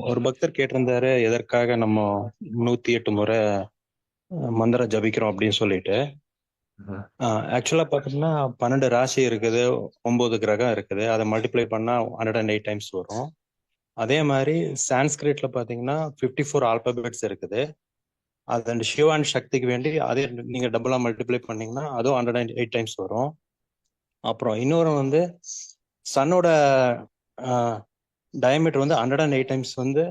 ஒரு பக்தர் கேட்டிருந்தாரு, எதற்காக நம்ம 108 முறை மந்திரம் ஜபிக்கிறோம் அப்படின்னு சொல்லிட்டு. ஆக்சுவலா பாத்தீங்கன்னா 12 ராசி இருக்குது, 9 கிரகம் இருக்குது. அதை மல்டிப்ளை பண்ணா 108 டைம்ஸ் வரும். அதே மாதிரி சான்ஸ்கிரிட்ல பாத்தீங்கன்னா 54 ஆல்பபெட்ஸ் இருக்குது. அது அந்த சிவான் சக்திக்கு வேண்டி அதே நீங்க டபுளா மல்டிப்ளை பண்ணீங்கன்னா அதுவும் 108 டைம்ஸ் வரும். அப்புறம் இன்னொரு வந்து சன்னோட டயமீட்டர் வந்து 108 டைம்ஸ் வந்து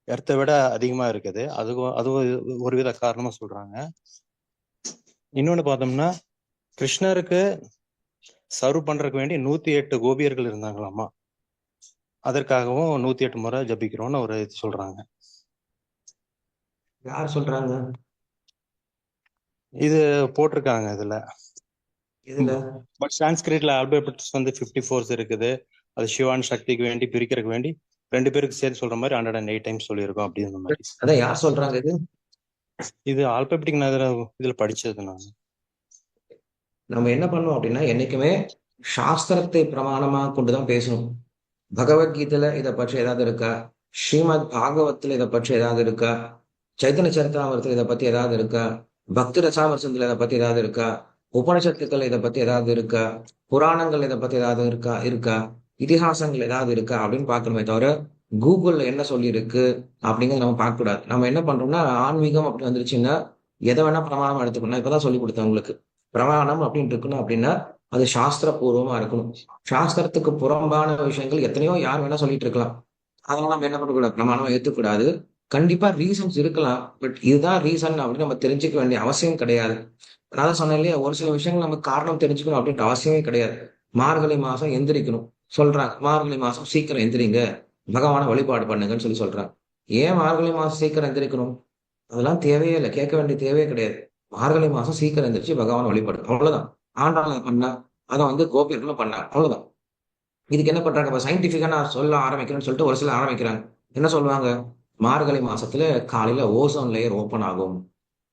எர்த்தை விட அதிகமா இருக்குது. அதுவும் ஒரு வித காரணமா சொல்றாங்க. இன்னொன்னு பார்த்தோம்னா கிருஷ்ணருக்கு சர்வ் பண்றதுக்கு வேண்டி 108 கோபியர்கள் இருந்தாங்களாமா. அதற்காகவும் 108 முறை ஜபிக்கிறோம்னு ஒரு இது சொல்றாங்க. யார் சொல்றாங்க? இது போட்டிருக்காங்க இதுல. இதுல பட் சான்ஸ்கிரிட்ல ஆல்பபெட்ஸ் வந்து 54 இருக்குது. அது சிவான் சக்திக்கு வேண்டி பிரிக்கிறதுக்கு வேண்டி 2 பேருக்கு சேர்த்து சொல்ற மாதிரி 108 டைம்ஸ் சொல்லியிருக்கோம் அப்படிங்கிற மாதிரி. அதான் யார் சொல்றாங்க? இது ஆல்பபெட்டிக் இதுல படிச்சது நான். நம்ம என்ன பண்ணோம் அப்படின்னா, என்னைக்குமே சாஸ்திரத்தை பிரமாணமா கொண்டுதான் பேசணும். பகவத்கீதையில இதை பற்றி ஏதாவது இருக்கா? ஸ்ரீமத் பாகவத்துல இதை பற்றி ஏதாவது இருக்கா? சைத்தன்ய சரிதாமிரத்துல இதை பத்தி ஏதாவது இருக்கா? பக்தி ரசாமிரசத்துல இதை பத்தி ஏதாவது இருக்கா? உபனிஷத்துக்கள் இதை பத்தி ஏதாவது இருக்கா? புராணங்கள் இதை பத்தி ஏதாவது இருக்கா? இதிகாசங்கள் ஏதாவது இருக்கா அப்படின்னு பார்க்கணுமே தவிர கூகுள்ல என்ன சொல்லி இருக்கு அப்படிங்கறத நம்ம பார்க்க கூடாது. நம்ம என்ன பண்றோம்னா, ஆன்மீகம் அப்படி வந்துருச்சுன்னா எதை வேணா பிரமாணம் எடுத்துக்கணும். இப்பதான் சொல்லி கொடுத்தேன் உங்களுக்கு. பிரமாணம் அப்படின்னு இருக்கணும் அப்படின்னா அது சாஸ்திர பூர்வமா இருக்கணும். சாஸ்திரத்துக்கு புறம்பான விஷயங்கள் எத்தனையோ யார் வேணா சொல்லிட்டு இருக்கலாம். அதெல்லாம் நம்ம என்ன பண்ணக்கூடாது, பிரமாணமா ஏத்துக்கூடாது. கண்டிப்பா ரீசன்ஸ் இருக்கலாம், பட் இதுதான் ரீசன் அப்படின்னு நம்ம தெரிஞ்சுக்க வேண்டிய அவசியம் கிடையாது. நான் சொன்னேன் இல்லையா, ஒரு சில விஷயங்கள் நம்ம காரணம் தெரிஞ்சுக்கணும் அப்படின்ற அவசியமே கிடையாது. மார்கழி மாசம் எந்திரிக்கணும் சொல்றாங்க. மார்கழி மாசம் சீக்கிரம் எந்திரிங்க, பகவான வழிபாடு பண்ணுங்கன்னு சொல்றாங்க. ஏன் மார்கழி மாசம் சீக்கிரம் எந்திரிக்கணும்? அதெல்லாம் தேவையே இல்லை, கேட்க வேண்டிய தேவையே கிடையாது. மார்கழி மாசம் சீக்கிரம் எந்திரிச்சு பகவான் வழிபாடு, அவ்வளவுதான். ஆண்டாள பண்ணா, அதை வந்து கோபியர்களும் பண்ணாங்க, அவ்வளவுதான். இதுக்கு என்ன பண்றாங்க, இப்ப சயின்டிபிக்கா நான் சொல்ல ஆரம்பிக்கிறேன்னு சொல்லிட்டு ஒரு சிலர் ஆரம்பிக்கிறாங்க. என்ன சொல்லுவாங்க? மார்கழி மாசத்துல காலையில ஓசோன் லேயர் ஓப்பன் ஆகும்.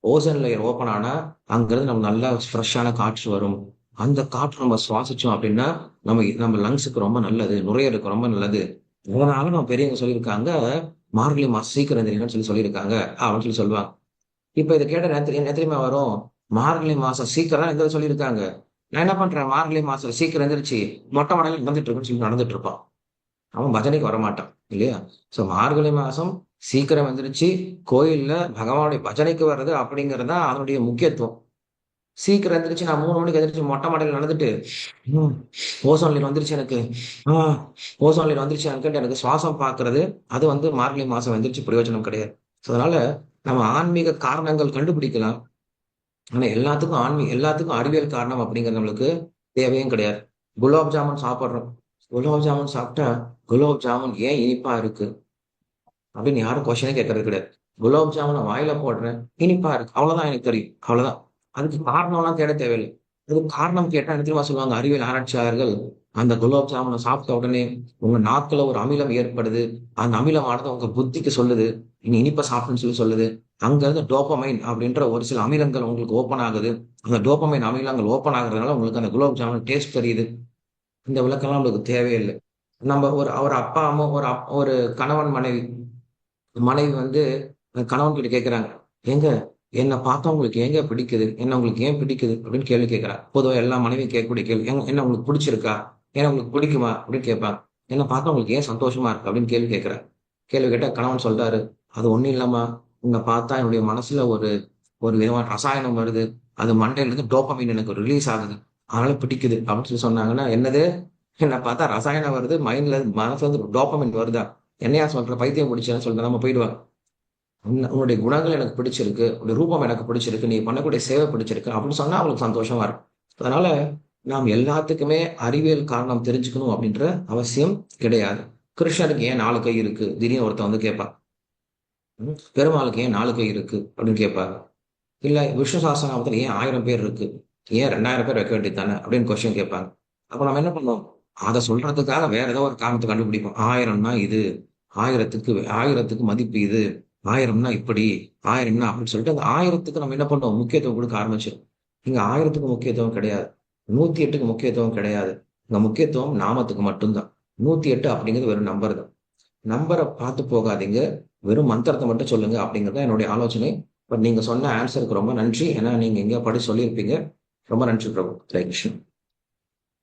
ஓசோன் லேயர் ஓப்பன் ஆனா அங்கிருந்து நம்ம நல்ல ஃப்ரெஷ்ஷான காற்று வரும். அந்த காற்று நம்ம சுவாசிச்சோம் அப்படின்னா நம்ம லங்ஸுக்கு ரொம்ப நல்லது, நுரையீரலுக்கு ரொம்ப நல்லது. அதனால நம்ம பெரியவங்க சொல்லியிருக்காங்க, மார்கழி மாசம் சீக்கிரம் எந்திரிங்கன்னு சொல்லியிருக்காங்க அப்படின்னு சொல்லுவாங்க. இப்ப இதை கேட்ட என்ன தெரியுமா வரும்? மார்கழி மாசம் சீக்கிரம் தான் எந்திர சொல்லியிருக்காங்க. நான் என்ன பண்றேன், மார்கழி மாசம் சீக்கிரம் எந்திரிச்சு மொட்டை மடையில நடந்துட்டு இருக்குன்னு சொல்லி நடந்துட்டு இருப்பான். அவன் பஜனைக்கு வரமாட்டான் இல்லையா? சோ மார்கழி மாசம் சீக்கிரம் எந்திரிச்சு கோயில்ல பகவானுடைய பஜனைக்கு வர்றது அப்படிங்கிறது தான் அதனுடைய முக்கியத்துவம். சீக்கிரம் எந்திரிச்சு நான் 3 மணிக்கு எந்திரிச்சு மொட்டை மாடையில நடந்துட்டு ஓசோன் லேயர் வந்துருச்சு எனக்கு, ஓசோன் லேயர் வந்துருச்சு எனக்கு சுவாசம் பாக்குறது, அது வந்து மார்கழி மாசம் எந்திரிச்சு பிரயோஜனம் கிடையாது. அதனால நம்ம ஆன்மீக காரணங்கள் கண்டுபிடிக்கலாம். ஆனா எல்லாத்துக்கும் அறிவியல் காரணம் அப்படிங்கிறது நம்மளுக்கு தேவையும் கிடையாது. குலாப் ஜாமுன் சாப்பிடுறோம். குலாப் ஜாமுன் சாப்பிட்டா குலாப் ஜாமுன் ஏன் இனிப்பா இருக்கு அப்படின்னு யாரும் கொஸ்டினே கேட்கறது கிடையாது. குலாப் ஜாமுனை வாயில போடுறேன், இனிப்பா இருக்கு, அவ்வளவுதான் எனக்கு தெரியும், அவ்வளவுதான். அதுக்கு காரணம் எல்லாம் தேட தேவையில்லை. அதுக்கு காரணம் கேட்டா என்ன தெரியுமா சொல்லுவாங்க அறிவியல் ஆராய்ச்சியாளர்கள்? அந்த குலாப் ஜாமுனை சாப்பிட்ட உடனே உங்க நாக்குல ஒரு அமிலம் ஏற்படுது. அந்த அமிலமானது உங்க புத்திக்கு சொல்லுது நீ இனிப்ப சாப்பிடுன்னு சொல்லுது. அங்க இருந்து டோப்பமைன் அப்படின்ற ஒரு சில அமிலங்கள் உங்களுக்கு ஓப்பன் ஆகுது. அந்த டோப்பமைன் அமிலங்கள் ஓப்பன் ஆகுறதுனால உங்களுக்கு அந்த குலாப் ஜாமுன் டேஸ்ட் தெரியுது. இந்த விளக்கம்லாம் உங்களுக்கு தேவையில்லை. நம்ம ஒரு அப்பா அம்மா, ஒரு கணவன் மனைவி. மனைவி வந்து கணவன் கிட்ட கேட்கிறாங்க, ஏங்க என்னை பார்த்தா உங்களுக்கு ஏங்க பிடிக்குது, என்ன உங்களுக்கு ஏன் பிடிக்குது அப்படின்னு கேள்வி கேட்கிறா. பொதுவாக எல்லா மனைவியும் கேட்கக்கூடிய கேள்வி, என்ன உங்களுக்கு பிடிச்சிருக்கா, என்ன உங்களுக்கு பிடிக்குமா அப்படின்னு கேட்பாங்க. என்ன பார்த்தா உங்களுக்கு ஏன் சந்தோஷமா இருக்கு அப்படின்னு கேள்வி கேட்கிறா. கேள்வி கேட்டா கணவன் சொல்றாரு, அது ஒண்ணும் இல்லாம உன்னை பார்த்தா என்னுடைய மனசுல ஒரு ஒரு விதமான ரசாயனம் வருது. அது மண்டையில இருந்து டோபமைன் எனக்கு ரிலீஸ் ஆகுது, அதனால பிடிக்குது அப்படின்னு சொன்னாங்கன்னா, என்னது, என்ன பார்த்தா ரசாயனம் வருது, மனசுல இருந்து டோபமைன் வருதா? என்னையா சொல்ற, பைத்தியம் பிடிச்சேன்னு சொல்லிட்டு நம்ம போயிடுவாங்க. உன்னுடைய குணங்கள் எனக்கு பிடிச்சிருக்கு, உன்னுடைய ரூபம் எனக்கு பிடிச்சிருக்கு, நீ பண்ணக்கூடிய சேவை பிடிச்சிருக்கு அப்படின்னு சொன்னா அவங்களுக்கு சந்தோஷமா இருக்கும். அதனால நாம் எல்லாத்துக்குமே அறிவியல் காரணம் தெரிஞ்சுக்கணும் அப்படின்ற அவசியம் கிடையாது. கிருஷ்ணருக்கு ஏன் 4 கை இருக்கு திடீர்னு ஒருத்தன் வந்து கேட்பான். பெருமாளுக்கு ஏன் 4 கை இருக்கு அப்படின்னு கேட்பாங்க. இல்ல விஷ்ணு சஹஸ்ரநாமத்துல ஏன் 1000 பேர் இருக்கு, ஏன் 2000 பேர் வைக்க வேண்டியது தானே அப்படின்னு கொஸ்டின் கேட்பாங்க. அப்ப நம்ம என்ன பண்ணுவோம், அதை சொல்றதுக்காக வேற ஏதோ ஒரு காரணத்தை கண்டுபிடிப்போம். 1000னா இது, ஆயிரத்துக்கு மதிப்பு இது, 1000னா இப்படி, 1000னா அப்படின்னு சொல்லிட்டு அந்த 1000த்துக்கு நம்ம என்ன பண்ணுவோம், முக்கியத்துவம் கொடுக்க ஆரம்பிச்சிடும். இங்க 1000த்துக்கு முக்கியத்துவம் கிடையாது, 108க்கு முக்கியத்துவம் கிடையாது. இங்க முக்கியத்துவம் நாமத்துக்கு மட்டும்தான். 108 அப்படிங்கிறது வெறும் நம்பர் தான். நம்பரை பார்த்து போகாதீங்க, வெறும் மந்திரத்தை மட்டும் சொல்லுங்க அப்படிங்கிறது தான் என்னுடைய ஆலோசனை. பட் நீங்க சொன்ன ஆன்சருக்கு ரொம்ப நன்றி. ஏன்னா நீங்க எங்கேயோ படி சொல்லியிருப்பீங்க. ரொம்ப நன்றி பிரபு. ஜெய் கிருஷ்ணன்.